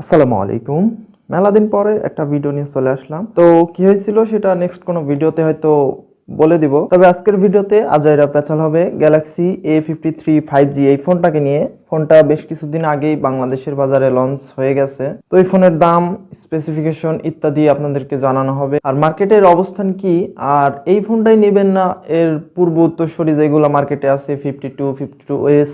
আসসালামু আলাইকুম। মেলা দিন পরে একটা ভিডিও নিয়ে চলে আসলাম। তো কি হয়েছিল সেটা নেক্সট কোনো ভিডিওতে হয়তো বলে দিব। তবে আজকের ভিডিওতে আজাইরা পেঁচাল হবে গ্যালাক্সি A53 5G এই ফোনটাকে নিয়ে। ফোনটা বেশ কিছুদিন আগেই বাংলাদেশের বাজারে লঞ্চ হয়ে গেছে। তো এই ফোনের দাম, স্পেসিফিকেশন ইত্যাদি আপনাদেরকে জানানো হবে। আর মার্কেটের অবস্থান কি, আর এই ফোনটাই নেবেন না এর পূর্ব উত্তরসূরি যেগুলো মার্কেটে আছে 52S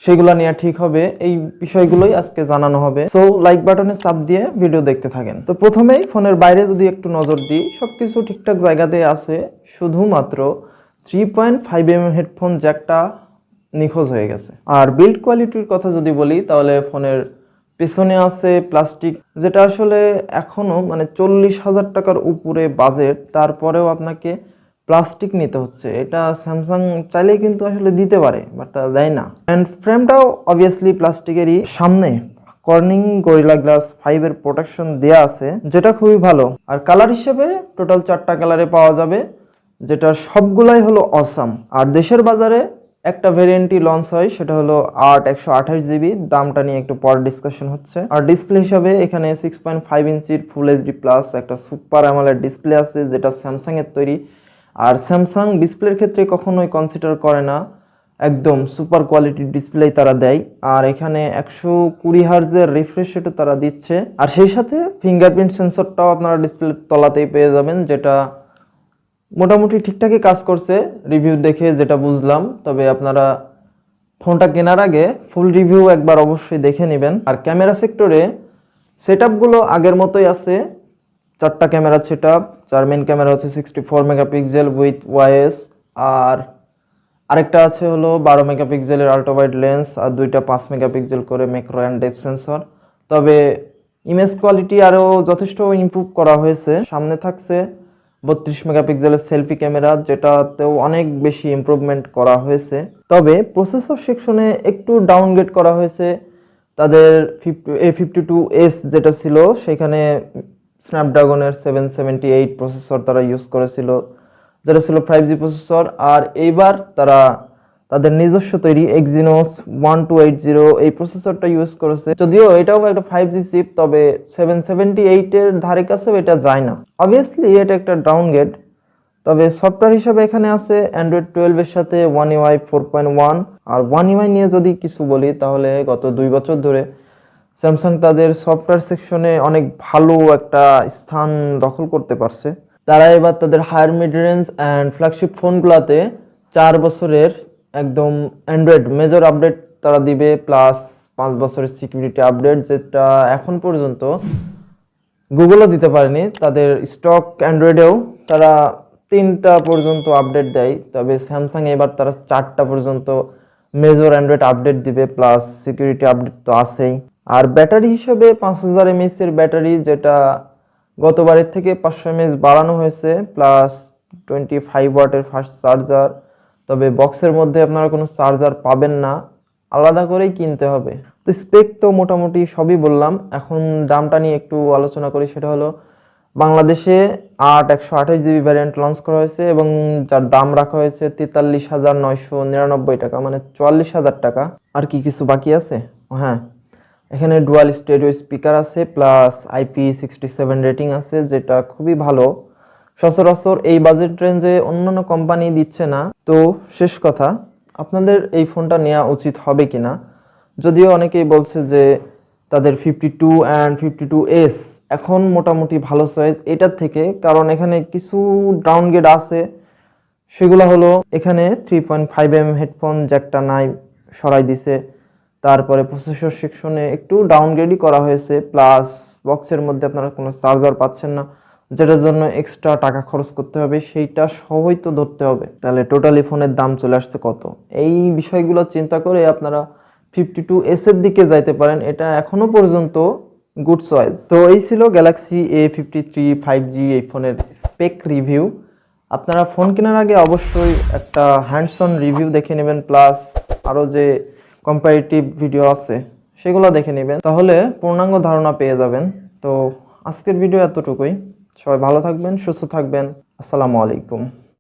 সেগুলো নিয়ে ঠিক হবে, এই বিষয়গুলোই আজকে জানানো হবে। সো লাইক বাটনে চাপ দিয়ে ভিডিও দেখতে থাকেন। তো প্রথমেই ফোনের বাইরে যদি একটু নজর দিই, সবকিছু ঠিকঠাক জায়গাতে আছে, শুধুমাত্র 3.5mm হেডফোন জ্যাকটা নিখোঁজ হয়ে গেছে। আর বিল্ড কোয়ালিটির কথা যদি বলি তাহলে ফোনের পেছনে আছে প্লাস্টিক, যেটা আসলে এখনো মানে 40,000 টাকার উপরে বাজেট, তারপরেও আপনাকে প্লাস্টিক নিতে হচ্ছে। এটা স্যামসাং চাইলেই কিন্তু আসলে দিতে পারে, বাট তারা দেয় না। অ্যান্ড ফ্রেমটাও অবভিয়াসলি প্লাস্টিকেরই। সামনে কর্নিং গরিলা গ্লাস 5 এর প্রোটেকশন দেয়া আছে, যেটা খুবই ভালো। আর কালার হিসেবে টোটাল 4টা কালারে পাওয়া যাবে, যেটা সবগুলাই হলো অসাম। আর দেশের বাজারে একটা ভেরিয়েন্টই লঞ্চ হয়, সেটা হলো 128GB। দামটা নিয়ে একটু পর ডিসকাশন হচ্ছে। আর ডিসপ্লে হিসাবে এখানে 6.5 ইঞ্চির ফুল এইচডি প্লাস একটা সুপার অ্যামোলেড ডিসপ্লে আছে, যেটা স্যামসাং এর তৈরি। আর স্যামসাং ডিসপ্লের ক্ষেত্রে কখনোই কনসিডার করে না, একদম সুপার কোয়ালিটির ডিসপ্লে তারা দেয়। আর এখানে 120 হার্জের রিফ্রেশ রেটও তারা দিচ্ছে। আর সেই সাথে ফিঙ্গারপ্রিন্ট সেন্সরটাও আপনারা ডিসপ্লের তলাতেই পেয়ে যাবেন, যেটা মোটামুটি ঠিকঠাকই কাজ করছে রিভিউ দেখে যেটা বুঝলাম। তবে আপনারা ফোনটা কেনার আগে ফুল রিভিউ একবার অবশ্যই দেখে নেবেন। আর ক্যামেরা সেক্টরে সেটআপগুলো আগের মতোই আছে, 4টা ক্যামেরা সেটআপ। যার মেন ক্যামেরা হচ্ছে 64 মেগাপিক্সেল উইথ ওয়াইএস, আর আরেকটা আছে হলো 12 মেগাপিক্সেলের আল্ট্রা ওয়াইড লেন্স, আর 2টা 5 মেগাপিক্সেল করে ম্যাক্রো অ্যান্ড ডেপথ সেন্সর। তবে ইমেজ কোয়ালিটি আরও যথেষ্ট ইমপ্রুভ করা হয়েছে। সামনে থাকছে 32 মেগাপিক্সেলের সেলফি ক্যামেরা, যেটাতেও অনেক বেশি ইমপ্রুভমেন্ট করা হয়েছে। তবে প্রসেসর সেকশনে একটু ডাউনগ্রেড করা হয়েছে। তাদের A52S যেটা ছিল, সেখানে স্ন্যাপড্রাগনের 778 প্রসেসর তারা ইউজ করেছিল, যেটা ছিল 5G প্রসেসর। আর এইবার তারা তাদের নিজস্ব তৈরি Exynos 1280 এই প্রসেসরটা ইউজ করেছে। যদিও এটাও একটা 5G চিপ, তবে 778 এর ধারে কাছে এটা যায় না। অবভিয়াসলি এটা একটা ডাউনগ্রেড। তবে সফটওয়্যার হিসাবে এখানে আছে অ্যান্ড্রয়েড 12 এর সাথে One UI 4.1। আর One UI নিয়ে যদি কিছু বলি তাহলে গত 2 বছর ধরে স্যামসাং তাদের সফটওয়্যার সেকশনে অনেক ভালো একটা স্থান দখল করতে পারছে। তারা এবার তাদের higher mid range and flagship ফোনগুলোতে 4 বছরের একদম অ্যান্ড্রয়েড মেজর আপডেট তারা দিবে, প্লাস 5 বছরের সিকিউরিটি আপডেট, যেটা এখন পর্যন্ত গুগলও দিতে পারেনি। তাদের স্টক অ্যান্ড্রয়েডেও তারা 3টা পর্যন্ত আপডেট দেয়, তবে স্যামসাং এবার তারা 4টা পর্যন্ত মেজর অ্যান্ড্রয়েড আপডেট দিবে, প্লাস সিকিউরিটি আপডেট তো আছেই। আর ব্যাটারি হিসেবে 5000 mAh এর ব্যাটারি, যেটা গতবারের থেকে 500 mAh বাড়ানো হয়েছে, প্লাস 25 ওয়াটের ফাস্ট চার্জার। তবে বক্সের মধ্যে আপনারা কোনো চার্জার পাবেন না, আলাদা করেই কিনতে হবে। তো স্পেক তো মোটামুটি সবই বললাম। এখন দামটা নিয়ে একটু আলোচনা করি। সেটা হলো বাংলাদেশে 128GB ভ্যারিয়েন্ট লঞ্চ করা হয়েছে এবং যার দাম রাখা হয়েছে 43,999 টাকা, মানে 44,000 টাকা। আর কি কিছু বাকি আছে? হ্যাঁ, এখানে ডুয়াল স্টেরিও স্পিকার আছে, প্লাস IP67 রেটিং আছে, যেটা খুবই ভালো। সচরাচর এই বাজেট রেঞ্জে অন্যান্য কোম্পানি দিচ্ছে না। তো শেষ কথা, আপনাদের এই ফোনটা নেওয়া উচিত হবে কিনা। যদিও অনেকেই বলছে যে তাদের 52 অ্যান্ড 52S এখন মোটামুটি ভালো চয়েস এটার থেকে, কারণ এখানে কিছু ডাউনগ্রেড আছে। সেগুলো হলো এখানে 3.5mm হেডফোন জ্যাকটা নাই, সরাই দিছে। তারপরে প্রসেসর সেকশনে একটু ডাউনগ্রেডই করা হয়েছে, প্লাস বক্সের মধ্যে আপনারা কোনো চার্জার পাচ্ছেন না, যেটার জন্য এক্সট্রা টাকা খরচ করতে হবে, সেইটা সবই তো ধরতে হবে। তাহলে টোটালি ফোনের দাম চলে আসছে কত। এই বিষয়গুলো চিন্তা করে আপনারা 52S এর দিকে যাইতে পারেন, এটা এখনো পর্যন্ত গুড চয়েস। তো এই ছিল গ্যালাক্সি A53 5G এই ফোনের স্পেক রিভিউ। আপনারা ফোন কেনার আগে অবশ্যই একটা হ্যান্ডস অন রিভিউ দেখে নেবেন, প্লাস আরও যে কম্পারেটিভ ভিডিও আছে সেগুলো দেখে নেবেন, তাহলে পূর্ণাঙ্গ ধারণা পেয়ে যাবেন। তো আজকের ভিডিও এতটুকুই। সবাই ভালো থাকবেন, সুস্থ থাকবেন। আসসালামু আলাইকুম।